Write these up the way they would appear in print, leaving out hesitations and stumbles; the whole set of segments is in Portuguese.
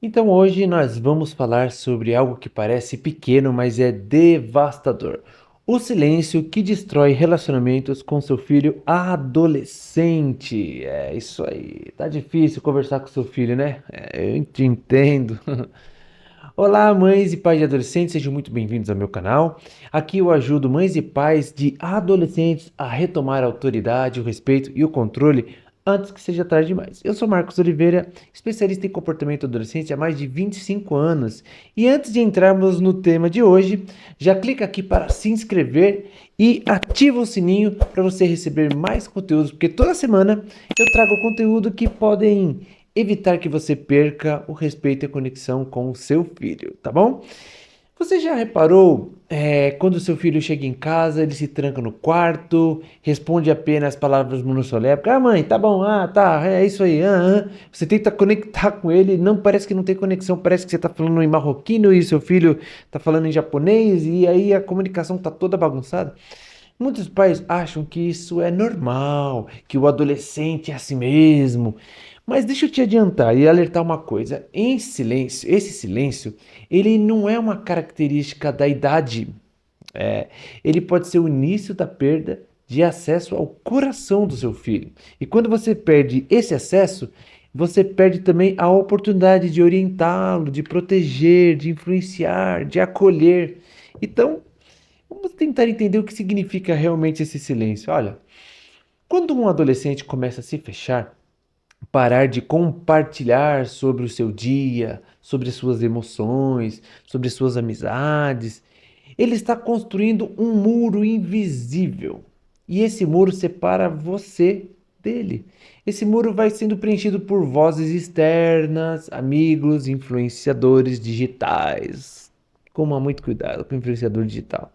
Então hoje nós vamos falar sobre algo que parece pequeno, mas é devastador. O silêncio que destrói relacionamentos com seu filho adolescente. É isso aí. Tá difícil conversar com seu filho, né? Eu te entendo. Olá, mães e pais de adolescentes, sejam muito bem-vindos ao meu canal. Aqui eu ajudo mães e pais de adolescentes a retomar a autoridade, o respeito e o controle antes que seja tarde demais. Eu sou Marcos Oliveira, especialista em comportamento adolescente há mais de 25 anos. E antes de entrarmos no tema de hoje, já clica aqui para se inscrever e ativa o sininho para você receber mais conteúdos, porque toda semana eu trago conteúdo que podem evitar que você perca o respeito e a conexão com o seu filho, tá bom? Você já reparou quando o seu filho chega em casa, ele se tranca no quarto, responde apenas palavras monossílabicas? Ah, mãe, tá bom, ah, tá, é isso aí, Você tenta conectar com ele, não parece que não tem conexão, parece que você tá falando em marroquino e seu filho tá falando em japonês e aí a comunicação tá toda bagunçada. Muitos pais acham que isso é normal, que o adolescente é assim mesmo. Mas deixa eu te adiantar e alertar uma coisa. Esse silêncio, ele não é uma característica da idade. É, ele pode ser o início da perda de acesso ao coração do seu filho. E quando você perde esse acesso, você perde também a oportunidade de orientá-lo, de proteger, de influenciar, de acolher. Então, vamos tentar entender o que significa realmente esse silêncio. Olha, quando um adolescente começa a se fechar, parar de compartilhar sobre o seu dia, sobre suas emoções, sobre suas amizades, ele está construindo um muro invisível. E esse muro separa você dele. Esse muro vai sendo preenchido por vozes externas, amigos, influenciadores digitais. Toma muito cuidado com o influenciador digital.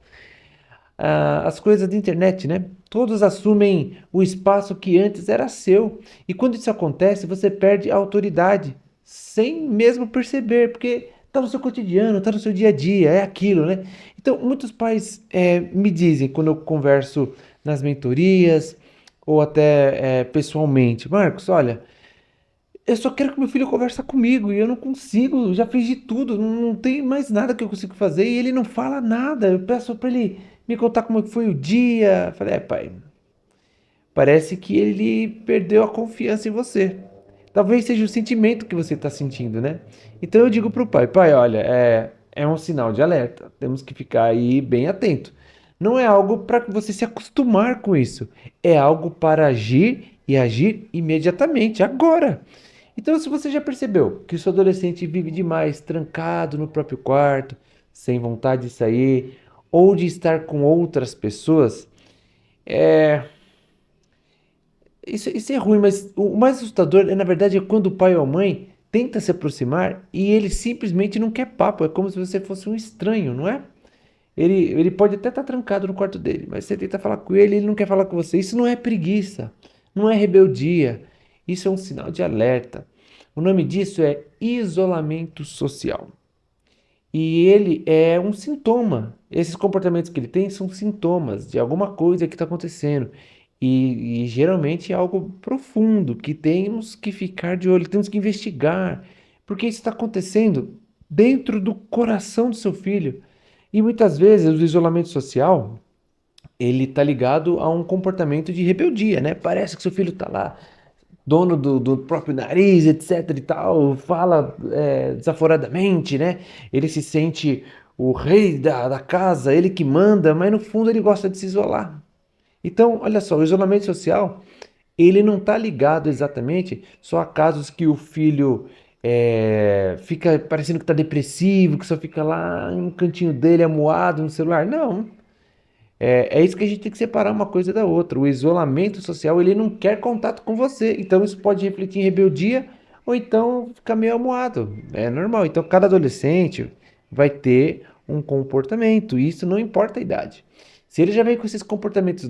As coisas da internet, né? Todos assumem o espaço que antes era seu. E quando isso acontece, você perde a autoridade, sem mesmo perceber, porque está no seu cotidiano, está no seu dia a dia, é aquilo, né? Então, muitos pais me dizem, quando eu converso nas mentorias, ou até pessoalmente, Marcos, olha, eu só quero que meu filho converse comigo e eu não consigo, já fiz de tudo, não tem mais nada que eu consigo fazer e ele não fala nada. Eu peço para ele me contar como é que foi o dia. Eu falei, pai, parece que ele perdeu a confiança em você. Talvez seja o sentimento que você está sentindo, né? Então eu digo pro pai, pai, olha, é um sinal de alerta. Temos que ficar aí bem atento. Não é algo para você se acostumar com isso. É algo para agir e agir imediatamente, agora. Então, se você já percebeu que o seu adolescente vive demais, trancado no próprio quarto, sem vontade de sair, ou de estar com outras pessoas, é, isso é ruim, mas o mais assustador na verdade, é quando o pai ou a mãe tenta se aproximar e ele simplesmente não quer papo. É como se você fosse um estranho, não é? Ele pode até estar trancado no quarto dele, mas você tenta falar com ele, ele não quer falar com você. Isso não é preguiça, não é rebeldia. Isso é um sinal de alerta. O nome disso é isolamento social. E ele é um sintoma. Esses comportamentos que ele tem são sintomas de alguma coisa que está acontecendo. E geralmente é algo profundo que temos que ficar de olho, temos que investigar, porque isso está acontecendo dentro do coração do seu filho. E muitas vezes o isolamento social ele está ligado a um comportamento de rebeldia, né? Parece que seu filho está lá dono do próprio nariz, etc e tal, fala desaforadamente, né? Ele se sente o rei da casa, ele que manda, mas no fundo ele gosta de se isolar. Então, olha só, o isolamento social, ele não está ligado exatamente só a casos que o filho fica parecendo que está depressivo, que só fica lá em um cantinho dele, amuado no celular. Não, é isso que a gente tem que separar uma coisa da outra. O isolamento social, ele não quer contato com você. Então isso pode refletir em rebeldia ou então ficar meio amuado. É normal. Então cada adolescente vai ter um comportamento. E isso não importa a idade. Se ele já vem com esses comportamentos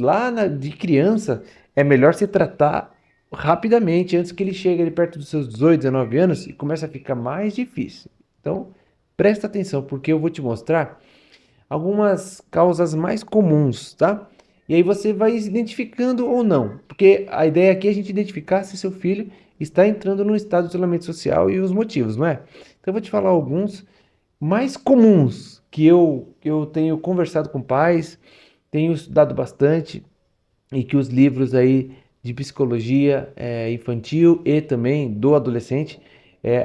de criança, é melhor se tratar rapidamente, antes que ele chegue ali perto dos seus 18, 19 anos e comece a ficar mais difícil. Então, presta atenção, porque eu vou te mostrar algumas causas mais comuns, tá? E aí você vai se identificando ou não, porque a ideia aqui é a gente identificar se seu filho está entrando num estado de isolamento social e os motivos, não é? Então eu vou te falar alguns mais comuns que eu tenho conversado com pais, tenho estudado bastante e que os livros aí de psicologia infantil e também do adolescente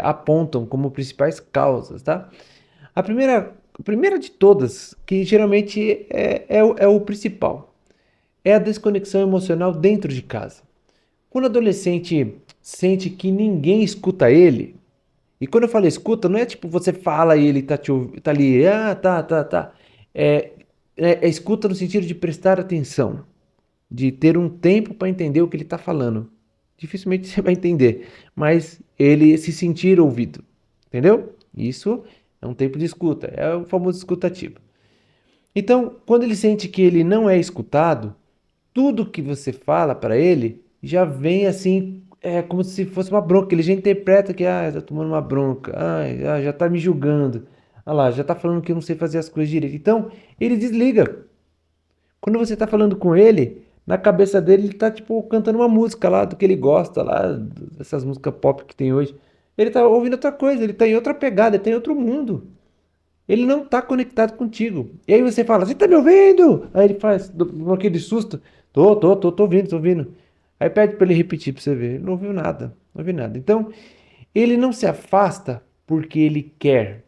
apontam como principais causas, tá? A primeira de todas, que geralmente é o principal, é a desconexão emocional dentro de casa. Quando o adolescente sente que ninguém escuta ele, e quando eu falo escuta, não é tipo você fala e ele tá ali, tá. É, é escuta no sentido de prestar atenção, de ter um tempo para entender o que ele está falando. Dificilmente você vai entender, mas ele se sentir ouvido, entendeu? Isso é um tempo de escuta, é o famoso escutativo. Então, quando ele sente que ele não é escutado, tudo que você fala para ele já vem assim, como se fosse uma bronca. Ele já interpreta que, tá tomando uma bronca, já tá me julgando, lá, já tá falando que eu não sei fazer as coisas direito. Então, ele desliga. Quando você tá falando com ele, na cabeça dele, ele tá tipo cantando uma música lá do que ele gosta, lá, dessas músicas pop que tem hoje. Ele tá ouvindo outra coisa, ele tá em outra pegada, ele tá em outro mundo. Ele não está conectado contigo. E aí você fala, você tá me ouvindo? Aí ele faz, com aquele susto, tô ouvindo, tô ouvindo. Aí pede para ele repetir para você ver. Ele não ouviu nada, não ouviu nada. Então, ele não se afasta porque ele quer.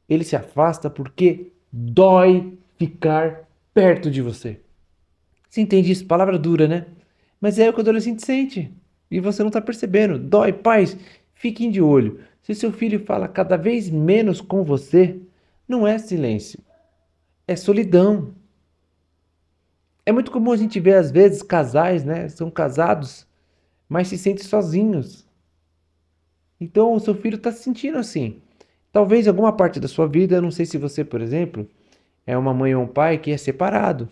Ele se afasta porque dói ficar perto de você. Você entende isso? Palavra dura, né? Mas é o que o adolescente sente. E você não está percebendo. Dói, pais, fiquem de olho. Se seu filho fala cada vez menos com você, não é silêncio, é solidão. É muito comum a gente ver, às vezes, casais, né? São casados, mas se sentem sozinhos. Então, o seu filho está se sentindo assim. Talvez em alguma parte da sua vida, eu não sei se você, por exemplo, é uma mãe ou um pai que é separado,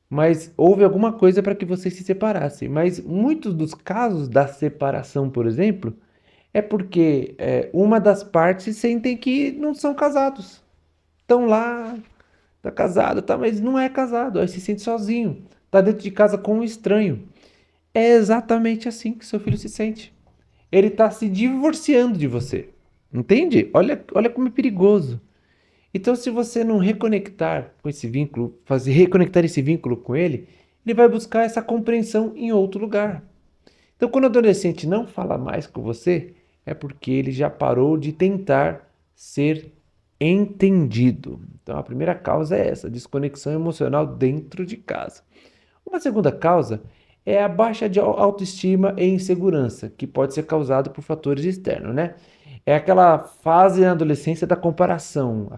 mas houve alguma coisa para que vocês se separassem. Mas muitos dos casos da separação, por exemplo, é porque uma das partes sentem que não são casados. Estão lá, tá casado, tá, mas não é casado, aí se sente sozinho, tá dentro de casa com um estranho. É exatamente assim que seu filho se sente. Ele tá se divorciando de você. Entende? Olha como é perigoso. Então, se você não reconectar com esse vínculo, fazer reconectar esse vínculo com ele, ele vai buscar essa compreensão em outro lugar. Então, quando o adolescente não fala mais com você, é porque ele já parou de tentar ser entendido. Então, a primeira causa é essa, desconexão emocional dentro de casa. Uma segunda causa é a baixa de autoestima e insegurança, que pode ser causado por fatores externos, né? É aquela fase na adolescência da comparação, a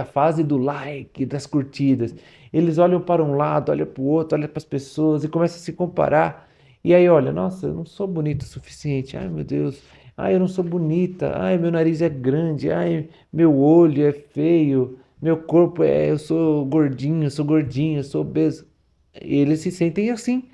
fase do like, das curtidas. Eles olham para um lado, olham para o outro, olham para as pessoas e começam a se comparar. E aí, olha, nossa, eu não sou bonito o suficiente. Ai, meu Deus. Ai, eu não sou bonita. Ai, meu nariz é grande. Ai, meu olho é feio. Meu corpo eu sou gordinho, eu sou gordinho, eu sou obeso. Eles se sentem assim.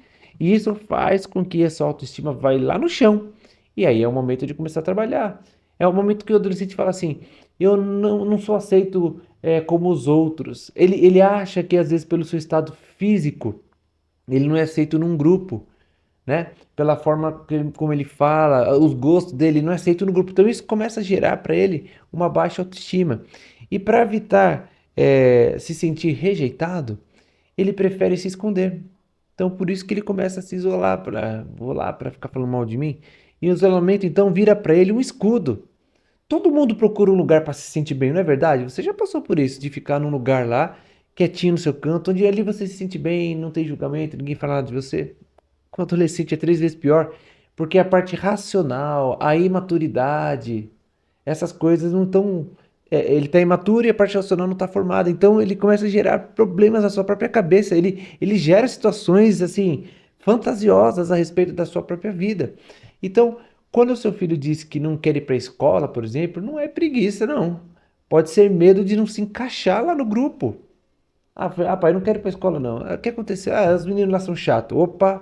E isso faz com que essa autoestima vai lá no chão. E aí é o momento de começar a trabalhar. É o momento que o adolescente fala assim: eu não sou aceito como os outros. Ele acha que às vezes pelo seu estado físico ele não é aceito num grupo, né? Pela forma como ele fala, os gostos dele não é aceito no grupo. Então isso começa a gerar para ele uma baixa autoestima. E para evitar se sentir rejeitado, ele prefere se esconder. Então por isso que ele começa a se isolar, vou lá para ficar falando mal de mim. E o isolamento então vira para ele um escudo. Todo mundo procura um lugar para se sentir bem, não é verdade? Você já passou por isso, de ficar num lugar lá, quietinho no seu canto, onde ali você se sente bem, não tem julgamento, ninguém fala nada de você? Com o adolescente é 3 vezes pior, porque a parte racional, a imaturidade, essas coisas não estão. Ele está imaturo e a parte racional não está formada. Então ele começa a gerar problemas na sua própria cabeça. Ele gera situações assim fantasiosas a respeito da sua própria vida. Então, quando o seu filho diz que não quer ir para a escola, por exemplo, não é preguiça, não. Pode ser medo de não se encaixar lá no grupo. Pai, não quero ir para a escola, não. O que aconteceu? Os meninos lá são chatos. Opa,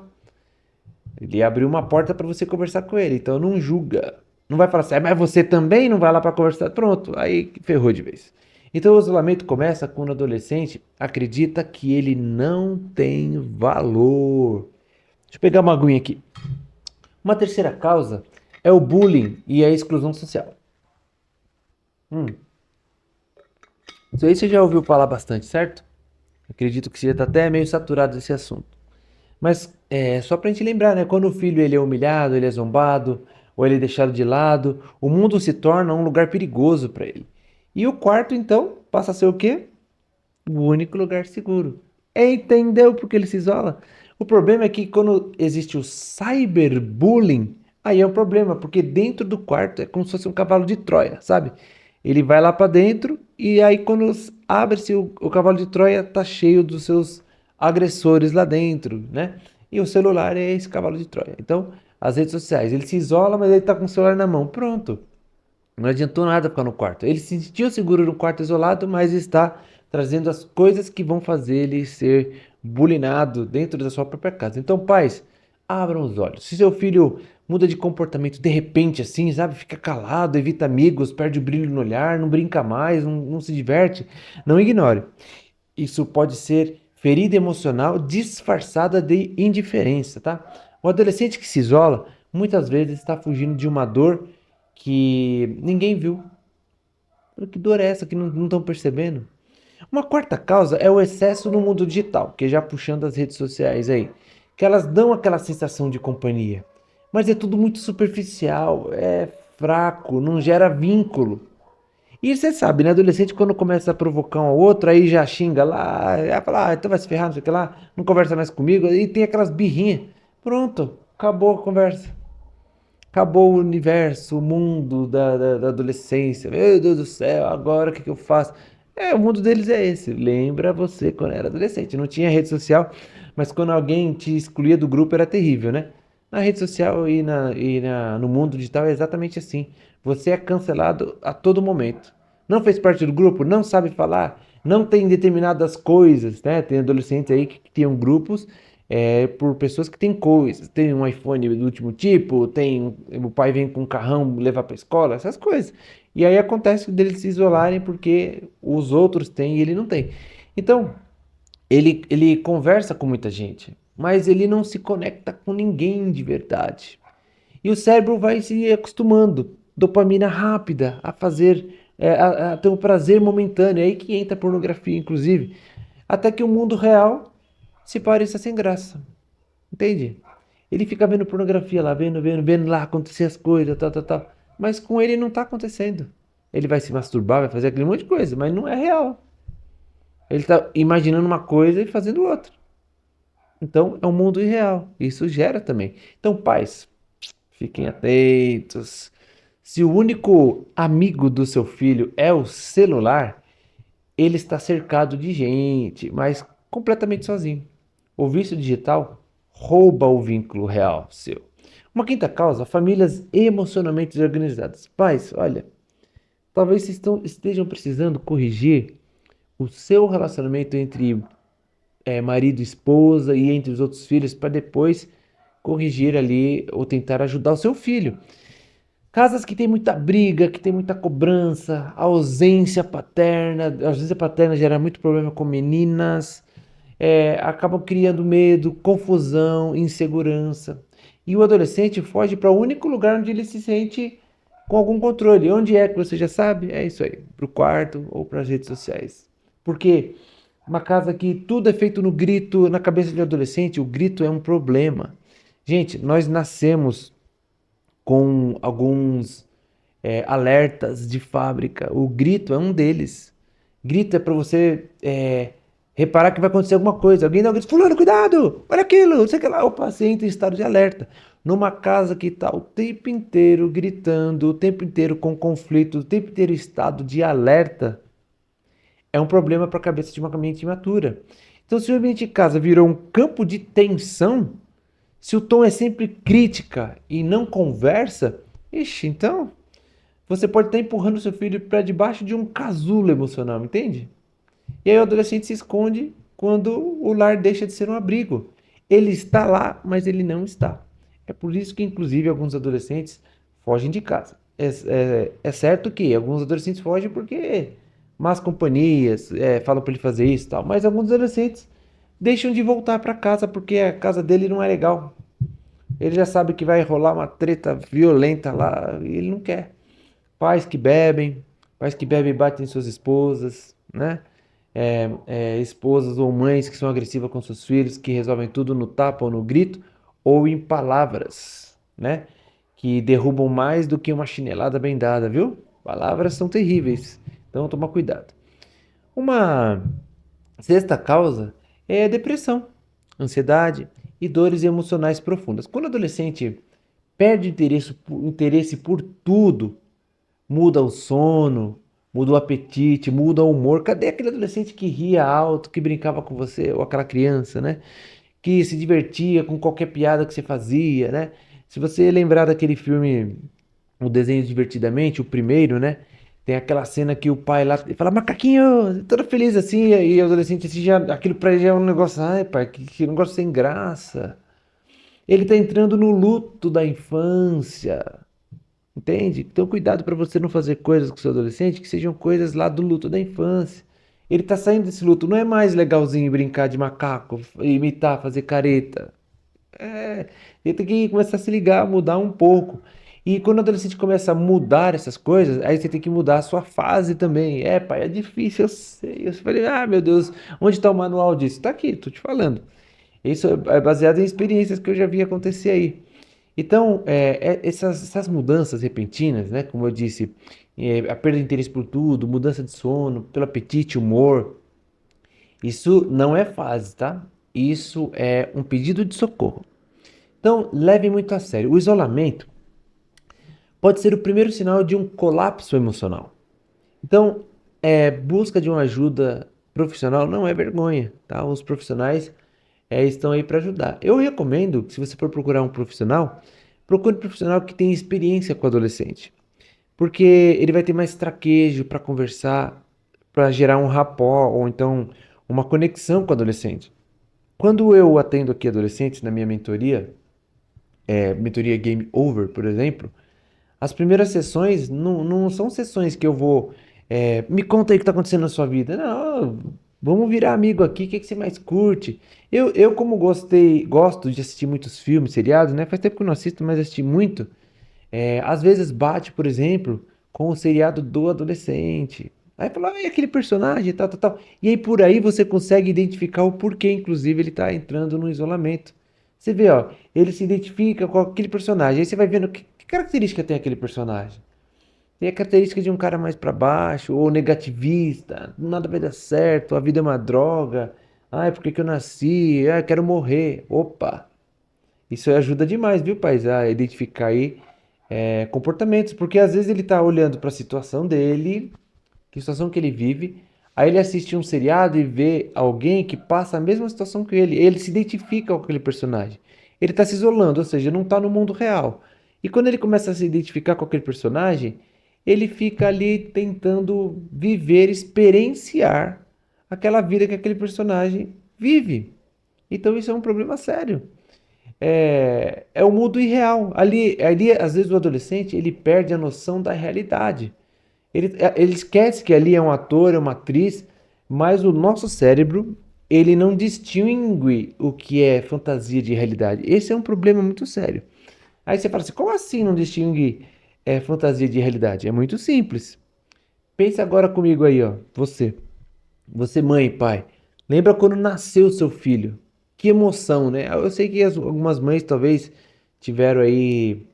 ele abriu uma porta para você conversar com ele, então não julga. Não vai falar assim, mas você também não vai lá para conversar. Pronto, aí ferrou de vez. Então o isolamento começa quando o adolescente acredita que ele não tem valor. Deixa eu pegar uma aguinha aqui. Uma terceira causa é o bullying e a exclusão social. Hum, isso aí você já ouviu falar bastante, certo? Acredito que você já está até meio saturado desse assunto. Mas só para a gente lembrar, né? Quando o filho ele é humilhado, ele é zombado, ou ele é deixado de lado, o mundo se torna um lugar perigoso para ele. E o quarto, então, passa a ser o quê? O único lugar seguro. Entendeu por que ele se isola? O problema é que quando existe o cyberbullying, aí é um problema, porque dentro do quarto é como se fosse um cavalo de Troia, sabe? Ele vai lá pra dentro e aí quando abre-se o cavalo de Troia, tá cheio dos seus agressores lá dentro, né? E o celular é esse cavalo de Troia. Então, as redes sociais, ele se isola, mas ele tá com o celular na mão. Pronto. Não adiantou nada ficar no quarto. Ele se sentiu seguro no quarto isolado, mas está trazendo as coisas que vão fazer ele ser bulinado dentro da sua própria casa. Então, pais, abram os olhos. Se seu filho muda de comportamento de repente, assim, sabe, fica calado, evita amigos, perde o brilho no olhar, não brinca mais, não se diverte, não ignore. Isso pode ser ferida emocional disfarçada de indiferença, tá? O adolescente que se isola muitas vezes está fugindo de uma dor que ninguém viu. Que dor é essa que não estão percebendo? Uma quarta causa é o excesso no mundo digital, que já puxando as redes sociais aí, que elas dão aquela sensação de companhia, mas é tudo muito superficial, é fraco, não gera vínculo. E você sabe, né? Adolescente, quando começa a provocar um ao outro, aí já xinga lá, aí fala, então vai se ferrar, não sei o que lá, não conversa mais comigo, e tem aquelas birrinhas. Pronto, acabou a conversa. Acabou o universo, o mundo da adolescência. Meu Deus do céu, agora o que eu faço? O mundo deles é esse. Lembra você quando era adolescente. Não tinha rede social, mas quando alguém te excluía do grupo era terrível, né? Na rede social no mundo digital é exatamente assim. Você é cancelado a todo momento. Não fez parte do grupo, não sabe falar, não tem determinadas coisas, né? Tem adolescentes aí que tinham grupos por pessoas que têm coisas. Tem um iPhone do último tipo, o pai vem com um carrão levar para escola, essas coisas. E aí acontece deles se isolarem porque os outros têm e ele não tem. Então, ele conversa com muita gente, mas ele não se conecta com ninguém de verdade. E o cérebro vai se acostumando, dopamina rápida, a fazer, a ter um prazer momentâneo. É aí que entra a pornografia, inclusive. Até que o mundo real se pareça sem graça. Entende? Ele fica vendo pornografia lá, vendo lá acontecer as coisas, tal, tal, tal. Mas com ele não tá acontecendo. Ele vai se masturbar, vai fazer aquele monte de coisa, mas não é real. Ele tá imaginando uma coisa e fazendo outra. Então é um mundo irreal. Isso gera também. Então, pais, fiquem atentos. Se o único amigo do seu filho é o celular, ele está cercado de gente, mas completamente sozinho. O vício digital rouba o vínculo real seu. Uma quinta causa, famílias emocionalmente desorganizadas. Pais, olha, talvez vocês estejam precisando corrigir o seu relacionamento entre marido e esposa e entre os outros filhos para depois corrigir ali ou tentar ajudar o seu filho. Casas que tem muita briga, que tem muita cobrança, a ausência paterna gera muito problema com meninas, acabam criando medo, confusão, insegurança. E o adolescente foge para o único lugar onde ele se sente com algum controle. Onde é que você já sabe? É isso aí, para o quarto ou para as redes sociais. Porque uma casa que tudo é feito no grito, na cabeça de um adolescente, o grito é um problema. Gente, nós nascemos com alguns alertas de fábrica. O grito é um deles. Grito é para você reparar que vai acontecer alguma coisa. Alguém dá um grito, fulano, cuidado! Olha aquilo, não sei o que lá. O paciente em estado de alerta. Numa casa que está o tempo inteiro gritando, o tempo inteiro com conflito, o tempo inteiro em estado de alerta, é um problema para a cabeça de uma mente imatura. Então, se o ambiente de casa virou um campo de tensão, se o tom é sempre crítica e não conversa, ixi, então você pode estar empurrando seu filho para debaixo de um casulo emocional, entende? E aí o adolescente se esconde quando o lar deixa de ser um abrigo. Ele está lá, mas ele não está. É por isso que, inclusive, alguns adolescentes fogem de casa. É certo que alguns adolescentes fogem porque más companhias falam para ele fazer isso e tal, mas alguns adolescentes deixam de voltar para casa porque a casa dele não é legal. Ele já sabe que vai rolar uma treta violenta lá e ele não quer. Pais que bebem, Pais que bebem e batem suas esposas, né? Esposas ou mães que são agressivas com seus filhos, que resolvem tudo no tapa ou no grito, ou em palavras, né? Que derrubam mais do que uma chinelada bem dada, viu? Palavras são terríveis, então toma cuidado. Uma sexta causa é a depressão, ansiedade e dores emocionais profundas. Quando o adolescente perde interesse por tudo, muda o sono, muda o apetite, muda o humor. Cadê aquele adolescente que ria alto, que brincava com você, ou aquela criança, né? Que se divertia com qualquer piada que você fazia, né? Se você lembrar daquele filme, O Desenho Divertidamente, o primeiro, né? Tem aquela cena que o pai lá fala, macaquinho, todo feliz assim, e o adolescente assim, já, aquilo pra ele já é um negócio, ai pai, que negócio sem graça. Ele tá entrando no luto da infância. Entende? Então, cuidado para você não fazer coisas com seu adolescente que sejam coisas lá do luto da infância. Ele tá saindo desse luto, não é mais legalzinho brincar de macaco, imitar, fazer careta. É, ele tem que começar a se ligar, mudar um pouco. E quando o adolescente começa a mudar essas coisas, aí você tem que mudar a sua fase também. É, pai, é difícil, eu sei. Eu falei, ah, meu Deus, onde está o manual disso? Tá aqui, tô te falando. Isso é baseado em experiências que eu já vi acontecer aí. Então, essas mudanças repentinas, né, como eu disse, a perda de interesse por tudo, mudança de sono, pelo apetite, humor, isso não é fase, tá? Isso é um pedido de socorro. Então, leve muito a sério. O isolamento pode ser o primeiro sinal de um colapso emocional. Então, busca de uma ajuda profissional não é vergonha, tá? Os profissionais estão aí para ajudar. Eu recomendo que se você for procurar um profissional, procure um profissional que tenha experiência com adolescente, porque ele vai ter mais traquejo para conversar, para gerar um rapport ou então uma conexão com o adolescente. Quando eu atendo aqui adolescentes na minha mentoria, mentoria Game Over, por exemplo, as primeiras sessões não são sessões que eu vou. Me conta aí o que está acontecendo na sua vida. Não, vamos virar amigo aqui, o que você mais curte? Eu como gosto de assistir muitos filmes, seriados, né? Faz tempo que eu não assisto, mas assisti muito. Às vezes bate, por exemplo, com o seriado do adolescente. Aí fala, ah, e aquele personagem, tal, tal, tal. E aí por aí você consegue identificar o porquê, inclusive, ele está entrando no isolamento. Você vê, ó, ele se identifica com aquele personagem. Aí você vai vendo que característica tem aquele personagem. Tem a característica de um cara mais para baixo, ou negativista, nada vai dar certo, a vida é uma droga. Ai, por que que eu nasci? Ai, quero morrer. Opa! Isso ajuda demais, viu, Pais, a identificar aí comportamentos, porque às vezes ele tá olhando para a situação dele, que situação que ele vive, aí ele assiste um seriado e vê alguém que passa a mesma situação que ele se identifica com aquele personagem. Ele tá se isolando, ou seja, não tá no mundo real. E quando ele começa a se identificar com aquele personagem, ele fica ali tentando viver, experienciar aquela vida que aquele personagem vive. Então isso é um problema sério. É o mundo irreal. Ali, às vezes, o adolescente ele perde a noção da realidade. Ele esquece que ali é um ator, é uma atriz, mas o nosso cérebro ele não distingue o que é fantasia de realidade. Esse é um problema muito sério. Aí você fala assim, como assim não distingue fantasia de realidade? É muito simples. Pense agora comigo aí, ó. Você mãe e pai. Lembra quando nasceu seu filho? Que emoção, né? Eu sei que algumas mães talvez tiveram aí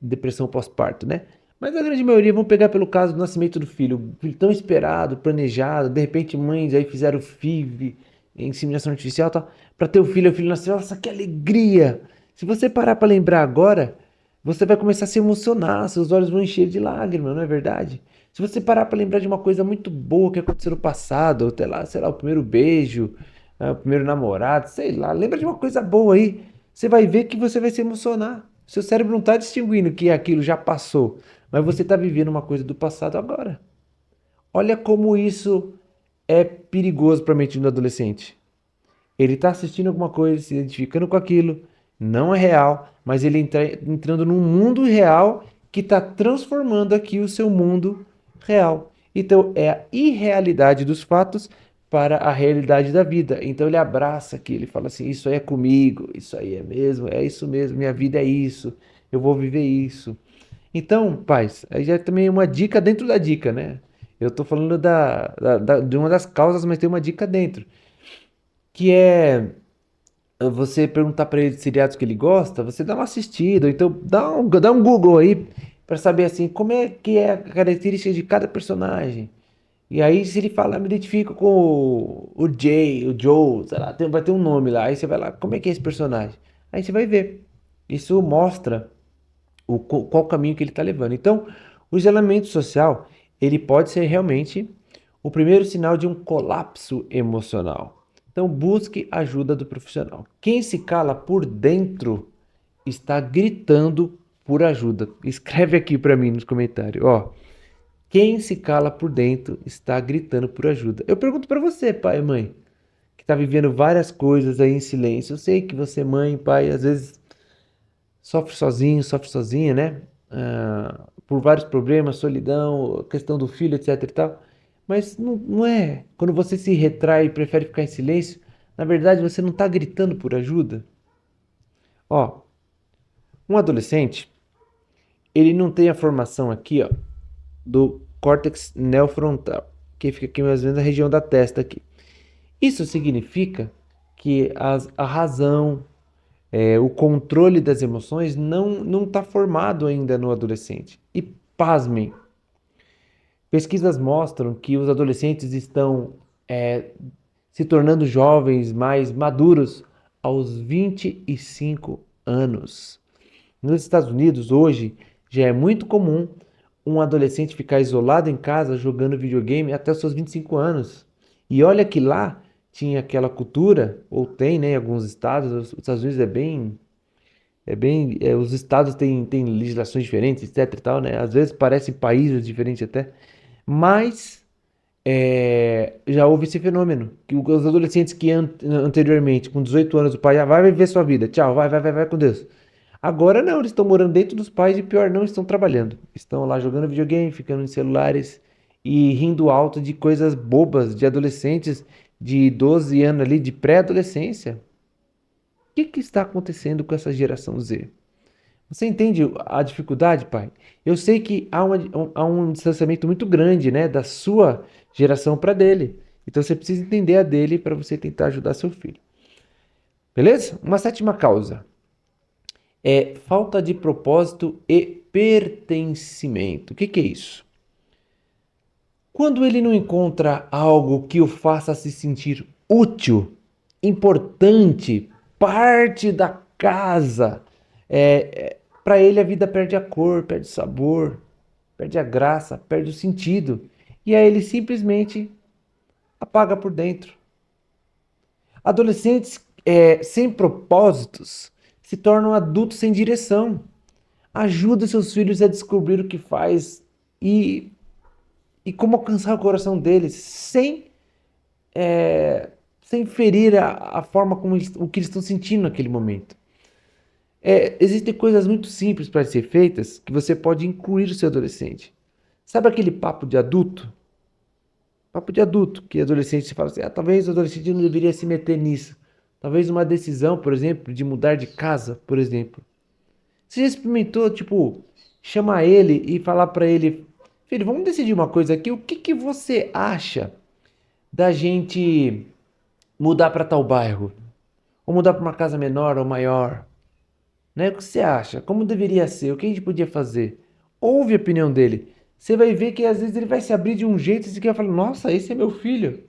depressão pós-parto, né? Mas a grande maioria vão pegar pelo caso do nascimento do filho, filho tão esperado, planejado, de repente mães aí fizeram FIV, inseminação artificial, tal, para ter o filho nasceu, nossa, que alegria! Se você parar para lembrar agora, você vai começar a se emocionar, seus olhos vão encher de lágrimas, não é verdade? Se você parar para lembrar de uma coisa muito boa que aconteceu no passado, ou até lá, sei lá, o primeiro beijo, o primeiro namorado, sei lá, lembra de uma coisa boa aí, você vai ver que você vai se emocionar. Seu cérebro não está distinguindo que aquilo já passou, mas você está vivendo uma coisa do passado agora. Olha como isso é perigoso para a mente do adolescente. Ele está assistindo alguma coisa, se identificando com aquilo, não é real, mas ele entrando num mundo real que está transformando aqui o seu mundo real. Então é a irrealidade dos fatos para a realidade da vida. Então ele abraça aqui, ele fala assim: isso aí é comigo, isso aí é mesmo, é isso mesmo, minha vida é isso, eu vou viver isso. Então, pais, aí já é também uma dica dentro da dica, né? Eu tô falando de uma das causas, mas tem uma dica dentro, que é você perguntar pra ele de seriados que ele gosta, você dá uma assistida, ou então dá um Google aí pra saber assim, como é que é a característica de cada personagem. E aí, se ele falar, me identifico com o Jay, o Joe, sei lá, vai ter um nome lá. Aí você vai lá, como é que é esse personagem? Aí você vai ver. Isso mostra qual caminho que ele está levando. Então, o isolamento social, ele pode ser realmente o primeiro sinal de um colapso emocional. Então, busque ajuda do profissional. Quem se cala por dentro está gritando por ajuda. Escreve aqui para mim nos comentários, ó. Quem se cala por dentro está gritando por ajuda. Eu pergunto para você, pai e mãe, que está vivendo várias coisas aí em silêncio. Eu sei que você, mãe e pai, às vezes sofre sozinho, sofre sozinha, né? Por vários problemas, solidão, questão do filho, etc e tal. Mas não é. Quando você se retrai e prefere ficar em silêncio, na verdade você não está gritando por ajuda. Ó, um adolescente, ele não tem a formação aqui, ó, do córtex neofrontal, que fica aqui mais ou menos na região da testa aqui. Isso significa que a razão, o controle das emoções não está formado ainda no adolescente. E pasmem, pesquisas mostram que os adolescentes estão é, se tornando jovens mais maduros aos 25 anos. Nos Estados Unidos, hoje, já é muito comum um adolescente ficar isolado em casa jogando videogame até os seus 25 anos. E olha que lá tinha aquela cultura, ou tem, né, em alguns estados, os Estados Unidos os estados têm legislações diferentes, etc e tal, né? Às vezes parecem países diferentes até, mas já houve esse fenômeno, que os adolescentes que anteriormente, com 18 anos, o pai vai viver sua vida, tchau, vai com Deus. Agora não, eles estão morando dentro dos pais e pior, não estão trabalhando. Estão lá jogando videogame, ficando em celulares e rindo alto de coisas bobas de adolescentes de 12 anos ali, de pré-adolescência. O que está acontecendo com essa geração Z? Você entende a dificuldade, pai? Eu sei que há um distanciamento muito grande, né, da sua geração para dele. Então você precisa entender a dele para você tentar ajudar seu filho. Beleza? Uma sétima causa é falta de propósito e pertencimento. O que é isso? Quando ele não encontra algo que o faça se sentir útil, importante, parte da casa, para ele a vida perde a cor, perde o sabor, perde a graça, perde o sentido. E aí ele simplesmente apaga por dentro. Adolescentes sem propósitos se tornam adultos sem direção. Ajuda seus filhos a descobrir o que faz e, e como alcançar o coração deles sem ferir a forma como o que eles estão sentindo naquele momento. Existem coisas muito simples para ser feitas que você pode incluir o seu adolescente. Sabe aquele papo de adulto? Papo de adulto, que adolescente se fala assim, talvez o adolescente não deveria se meter nisso. Talvez uma decisão, por exemplo, de mudar de casa, por exemplo. Você já experimentou, tipo, chamar ele e falar pra ele, filho, vamos decidir uma coisa aqui, o que que você acha da gente mudar pra tal bairro? Ou mudar pra uma casa menor ou maior? Né? O que você acha? Como deveria ser? O que a gente podia fazer? Ouve a opinião dele. Você vai ver que às vezes ele vai se abrir de um jeito e você vai falar, nossa, esse é meu filho.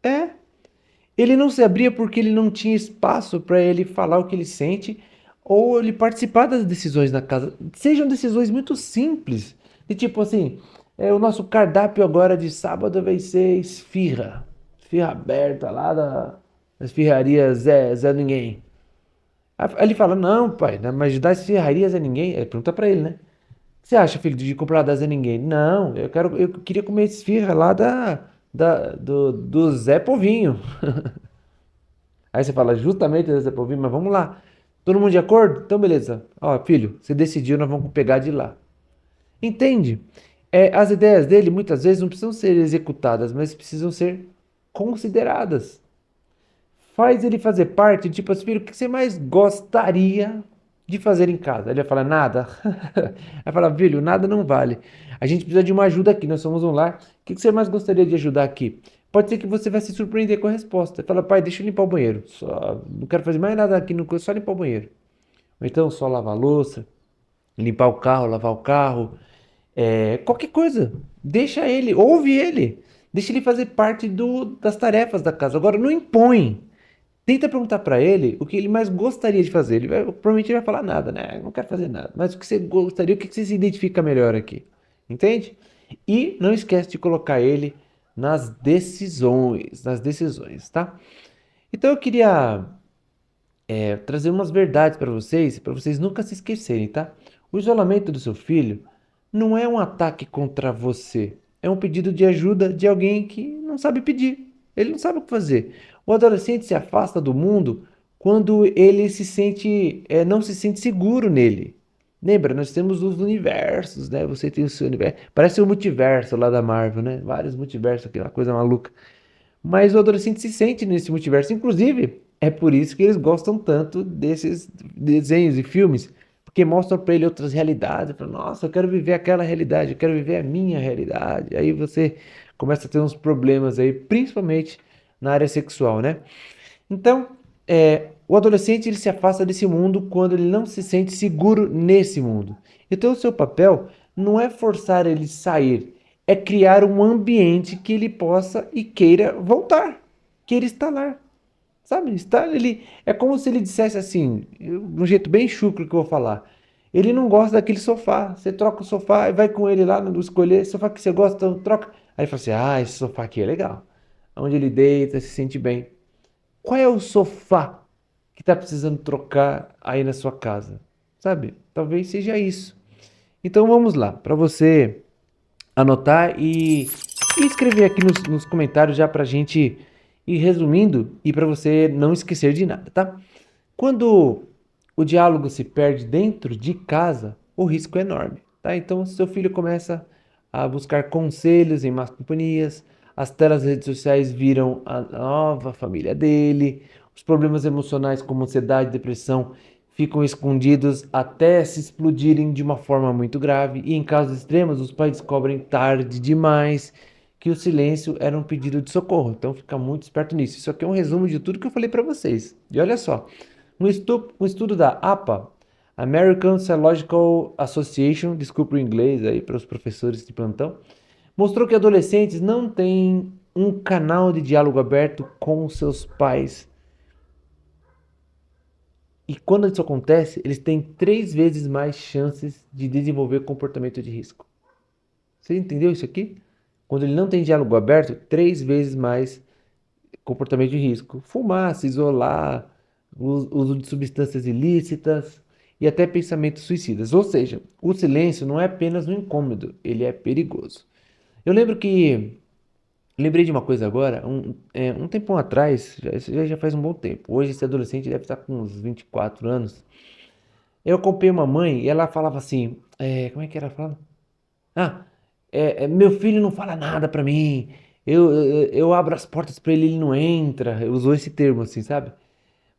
É. Ele não se abria porque ele não tinha espaço para ele falar o que ele sente ou ele participar das decisões na casa. Sejam decisões muito simples. De tipo assim, o nosso cardápio agora de sábado vai ser esfirra. Esfirra aberta lá da esfirraria Zé Ninguém. Aí ele fala, não, pai, mas das esfirrarias é ninguém. Pergunta pra ele, né? O que você acha, filho, de comprar das Zé Ninguém? Não, eu queria comer esfirra lá do Zé Povinho. Aí você fala, justamente Zé Povinho, mas vamos lá. Todo mundo de acordo? Então, beleza. Ó, filho, você decidiu, nós vamos pegar de lá. Entende? As ideias dele muitas vezes não precisam ser executadas, mas precisam ser consideradas. Faz ele fazer parte, tipo assim, filho, o que você mais gostaria? de fazer em casa? Ele vai falar, nada. Vai falar, filho, nada não vale. A gente precisa de uma ajuda aqui, nós somos um lar. O que você mais gostaria de ajudar aqui? Pode ser que você vai se surpreender com a resposta. Fala, pai, deixa eu limpar o banheiro. Só, não quero fazer mais nada aqui, só limpar o banheiro. Ou então só lavar a louça, limpar o carro, lavar o carro. Qualquer coisa. Deixa ele, ouve ele. Deixa ele fazer parte das tarefas da casa. Agora, não impõe. Tenta perguntar para ele o que ele mais gostaria de fazer. Provavelmente ele vai falar nada, né? Não quero fazer nada. Mas o que você gostaria, o que você se identifica melhor aqui? Entende? E não esquece de colocar ele nas decisões, tá? Então eu queria trazer umas verdades para vocês nunca se esquecerem, tá? O isolamento do seu filho não é um ataque contra você, é um pedido de ajuda de alguém que não sabe pedir, ele não sabe o que fazer. O adolescente se afasta do mundo quando ele não se sente seguro nele. Lembra, nós temos os universos, né? Você tem o seu universo. Parece o multiverso lá da Marvel, né? Vários multiversos, aquela coisa maluca. Mas o adolescente se sente nesse multiverso. Inclusive, é por isso que eles gostam tanto desses desenhos e filmes, porque mostram para ele outras realidades. Fala, nossa, eu quero viver aquela realidade, eu quero viver a minha realidade. Aí você começa a ter uns problemas aí, principalmente na área sexual, né? Então, o adolescente ele se afasta desse mundo quando ele não se sente seguro nesse mundo. Então, o seu papel não é forçar ele a sair, é criar um ambiente que ele possa e queira voltar, queira estar lá. Sabe? Ele é como se ele dissesse assim, de um jeito bem chucro que eu vou falar. Ele não gosta daquele sofá. Você troca o sofá e vai com ele lá no escolher esse sofá que você gosta, então troca. Aí ele fala assim: "Ah, esse sofá aqui é legal". Onde ele deita, se sente bem. Qual é o sofá que está precisando trocar aí na sua casa? Sabe? Talvez seja isso. Então vamos lá, para você anotar e escrever aqui nos comentários já para a gente ir resumindo e para você não esquecer de nada, tá? Quando o diálogo se perde dentro de casa, o risco é enorme, tá? Então, seu filho começa a buscar conselhos em más companhias, as telas das redes sociais viram a nova família dele, os problemas emocionais como ansiedade, depressão ficam escondidos até se explodirem de uma forma muito grave, e em casos extremos, os pais descobrem tarde demais que o silêncio era um pedido de socorro. Então, fica muito esperto nisso. Isso aqui é um resumo de tudo que eu falei para vocês. E olha só, um estudo da APA, American Psychological Association, desculpa o inglês aí para os professores de plantão, mostrou que adolescentes não têm um canal de diálogo aberto com seus pais. E quando isso acontece, eles têm 3 vezes mais chances de desenvolver comportamento de risco. Você entendeu isso aqui? Quando ele não tem diálogo aberto, 3 vezes mais comportamento de risco. Fumar, se isolar, uso de substâncias ilícitas e até pensamentos suicidas. Ou seja, o silêncio não é apenas um incômodo, ele é perigoso. Eu lembro que lembrei de uma coisa agora, um tempão atrás, já faz um bom tempo. Hoje esse adolescente deve estar com uns 24 anos. Eu acompanhei uma mãe e ela falava assim, como é que ela fala? Ah, meu filho não fala nada pra mim. Eu abro as portas pra ele, ele não entra. Usou esse termo assim, sabe?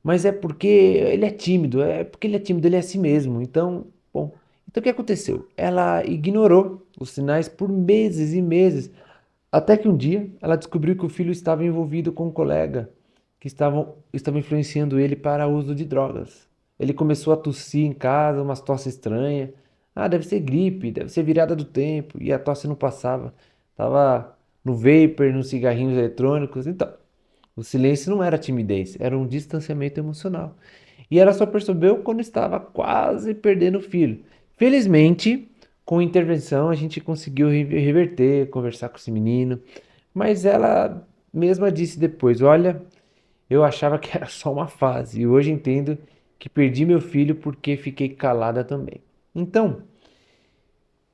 Mas é porque ele é tímido, ele é assim mesmo. Então, bom, então o que aconteceu? Ela ignorou os sinais por meses e meses, até que um dia ela descobriu que o filho estava envolvido com um colega que estava influenciando ele para o uso de drogas. Ele começou a tossir em casa, umas tosse estranha. Ah, deve ser gripe, deve ser virada do tempo. E a tosse não passava. Tava no vapor, nos cigarrinhos eletrônicos. Então, o silêncio não era timidez, era um distanciamento emocional. E ela só percebeu quando estava quase perdendo o filho. Felizmente, com intervenção, a gente conseguiu reverter, conversar com esse menino. Mas ela mesma disse depois: Olha, eu achava que era só uma fase. E hoje entendo que perdi meu filho porque fiquei calada também. Então,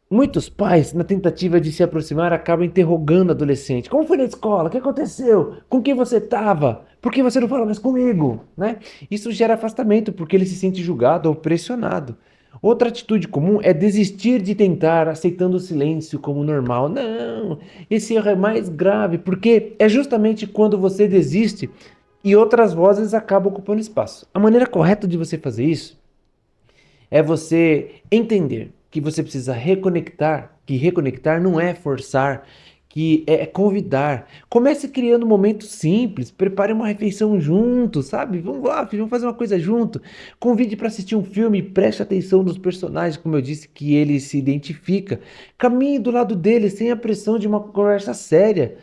muitos pais, na tentativa de se aproximar, acabam interrogando o adolescente. Como foi na escola? O que aconteceu? Com quem você estava? Por que você não fala mais comigo? Né? Isso gera afastamento, porque ele se sente julgado ou pressionado. Outra atitude comum é desistir de tentar, aceitando o silêncio como normal. Não, esse erro é mais grave, porque é justamente quando você desiste e outras vozes acabam ocupando espaço. A maneira correta de você fazer isso É você entender que você precisa reconectar, que reconectar não é forçar, que é convidar. Comece criando momentos simples, prepare uma refeição junto, sabe? Vamos lá, filho, vamos fazer uma coisa junto. Convide para assistir um filme, preste atenção nos personagens, como eu disse, que ele se identifica. Caminhe do lado dele sem a pressão de uma conversa séria,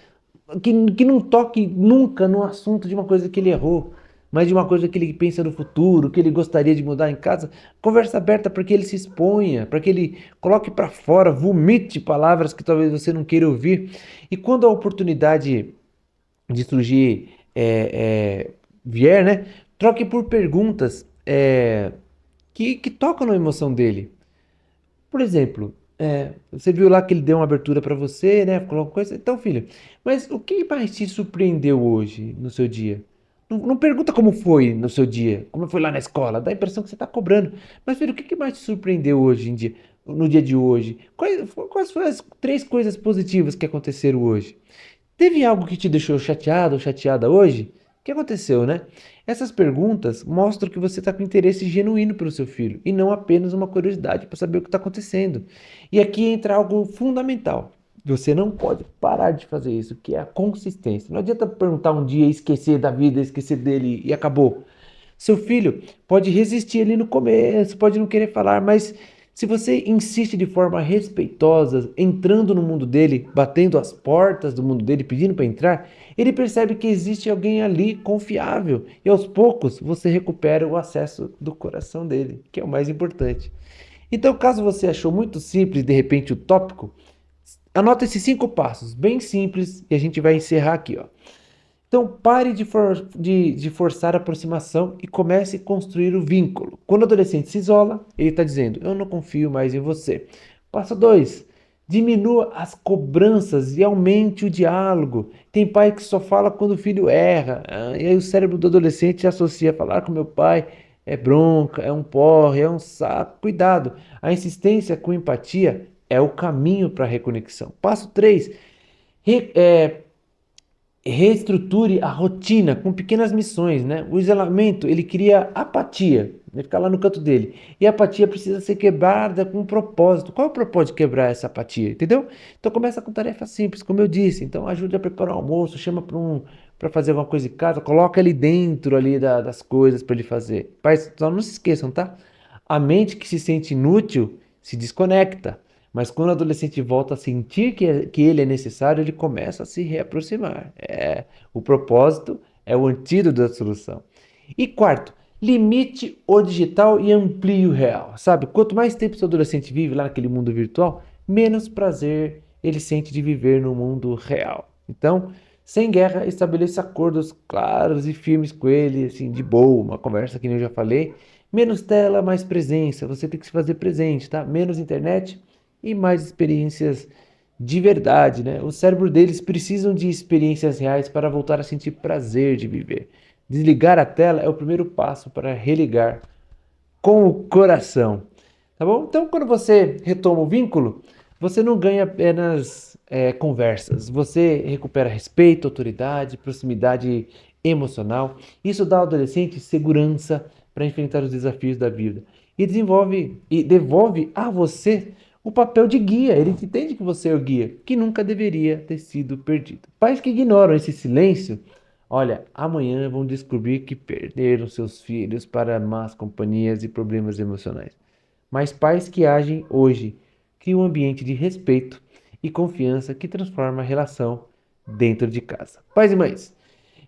que não toque nunca no assunto de uma coisa que ele errou, mas de uma coisa que ele pensa no futuro, que ele gostaria de mudar em casa. Conversa aberta para que ele se exponha, para que ele coloque para fora, vomite palavras que talvez você não queira ouvir. E quando a oportunidade de surgir vier, né? Troque por perguntas que tocam na emoção dele. Por exemplo, você viu lá que ele deu uma abertura para você, né? Falou uma coisa. Então, filho, mas o que mais te surpreendeu hoje no seu dia? Não pergunta como foi no seu dia, como foi lá na escola. Dá a impressão que você está cobrando. Mas, filho, o que mais te surpreendeu hoje em dia, no dia de hoje? Quais foram as três coisas positivas que aconteceram hoje? Teve algo que te deixou chateado ou chateada hoje? O que aconteceu, né? Essas perguntas mostram que você está com interesse genuíno pelo seu filho e não apenas uma curiosidade para saber o que está acontecendo. E aqui entra algo fundamental. Você não pode parar de fazer isso, que é a consistência. Não adianta perguntar um dia e esquecer da vida, esquecer dele e acabou. Seu filho pode resistir ali no começo, pode não querer falar, mas se você insiste de forma respeitosa, entrando no mundo dele, batendo as portas do mundo dele, pedindo para entrar, ele percebe que existe alguém ali confiável e aos poucos você recupera o acesso do coração dele, que é o mais importante. Então, caso você achou muito simples, de repente, utópico, anota esses 5 passos, bem simples, e a gente vai encerrar aqui, ó. Então pare de forçar a aproximação e comece a construir o vínculo. Quando o adolescente se isola, ele está dizendo: eu não confio mais em você. Passo 2. Diminua as cobranças e aumente o diálogo. Tem pai que só fala quando o filho erra. E aí o cérebro do adolescente associa falar com meu pai é bronca, é um porre, é um saco. Cuidado. A insistência com empatia é o caminho para a reconexão. Passo 3. Reestruture a rotina com pequenas missões, né? O isolamento, ele cria apatia, ele fica lá no canto dele. E a apatia precisa ser quebrada com um propósito. Qual é o propósito de quebrar essa apatia, entendeu? Então começa com tarefas simples, como eu disse. Então ajude a preparar o almoço, chama para fazer alguma coisa em casa, coloca ele dentro ali das coisas para ele fazer. Pais, só não se esqueçam, tá? A mente que se sente inútil se desconecta. Mas quando o adolescente volta a sentir que ele é necessário, ele começa a se reaproximar. O propósito é o antídoto da solução. E quarto, limite o digital e amplie o real. Sabe, quanto mais tempo seu adolescente vive lá naquele mundo virtual, menos prazer ele sente de viver no mundo real. Então, sem guerra, estabeleça acordos claros e firmes com ele, assim, de boa, uma conversa que nem eu já falei. Menos tela, mais presença. Você tem que se fazer presente, tá? Menos internet e mais experiências de verdade, né? O cérebro deles precisam de experiências reais para voltar a sentir prazer de viver. Desligar a tela é o primeiro passo para religar com o coração, tá bom? Então, quando você retoma o vínculo, você não ganha apenas conversas, você recupera respeito, autoridade, proximidade emocional. Isso dá ao adolescente segurança para enfrentar os desafios da vida e desenvolve e devolve a você o papel de guia. Ele entende que você é o guia, que nunca deveria ter sido perdido. Pais que ignoram esse silêncio, olha, amanhã vão descobrir que perderam seus filhos para más companhias e problemas emocionais. Mas pais que agem hoje criam um ambiente de respeito e confiança que transforma a relação dentro de casa. Pais e mães,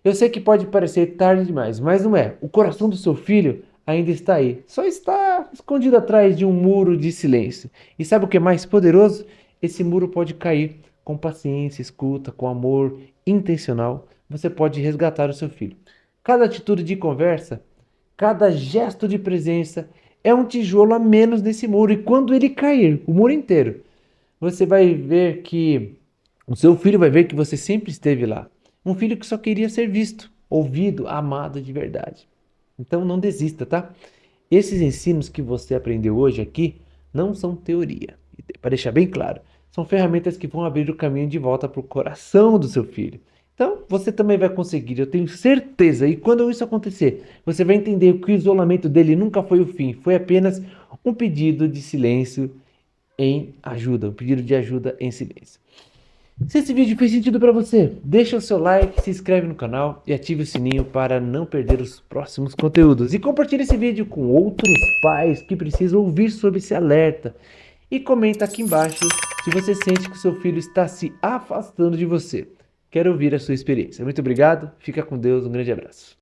eu sei que pode parecer tarde demais, mas não é. O coração do seu filho ainda está aí. Só está escondido atrás de um muro de silêncio. E sabe o que é mais poderoso? Esse muro pode cair com paciência, escuta, com amor intencional. Você pode resgatar o seu filho. Cada atitude de conversa, cada gesto de presença é um tijolo a menos nesse muro. E quando ele cair, o muro inteiro, você vai ver que o seu filho vai ver que você sempre esteve lá. Um filho que só queria ser visto, ouvido, amado de verdade. Então não desista, tá? Esses ensinos que você aprendeu hoje aqui não são teoria. Para deixar bem claro, são ferramentas que vão abrir o caminho de volta para o coração do seu filho. Então, você também vai conseguir, eu tenho certeza. E quando isso acontecer, você vai entender que o isolamento dele nunca foi o fim, foi apenas um pedido de silêncio em ajuda, um pedido de ajuda em silêncio. Se esse vídeo fez sentido para você, deixa o seu like, se inscreve no canal e ative o sininho para não perder os próximos conteúdos. E compartilhe esse vídeo com outros pais que precisam ouvir sobre esse alerta. E comenta aqui embaixo se você sente que o seu filho está se afastando de você. Quero ouvir a sua experiência. Muito obrigado, fica com Deus, um grande abraço.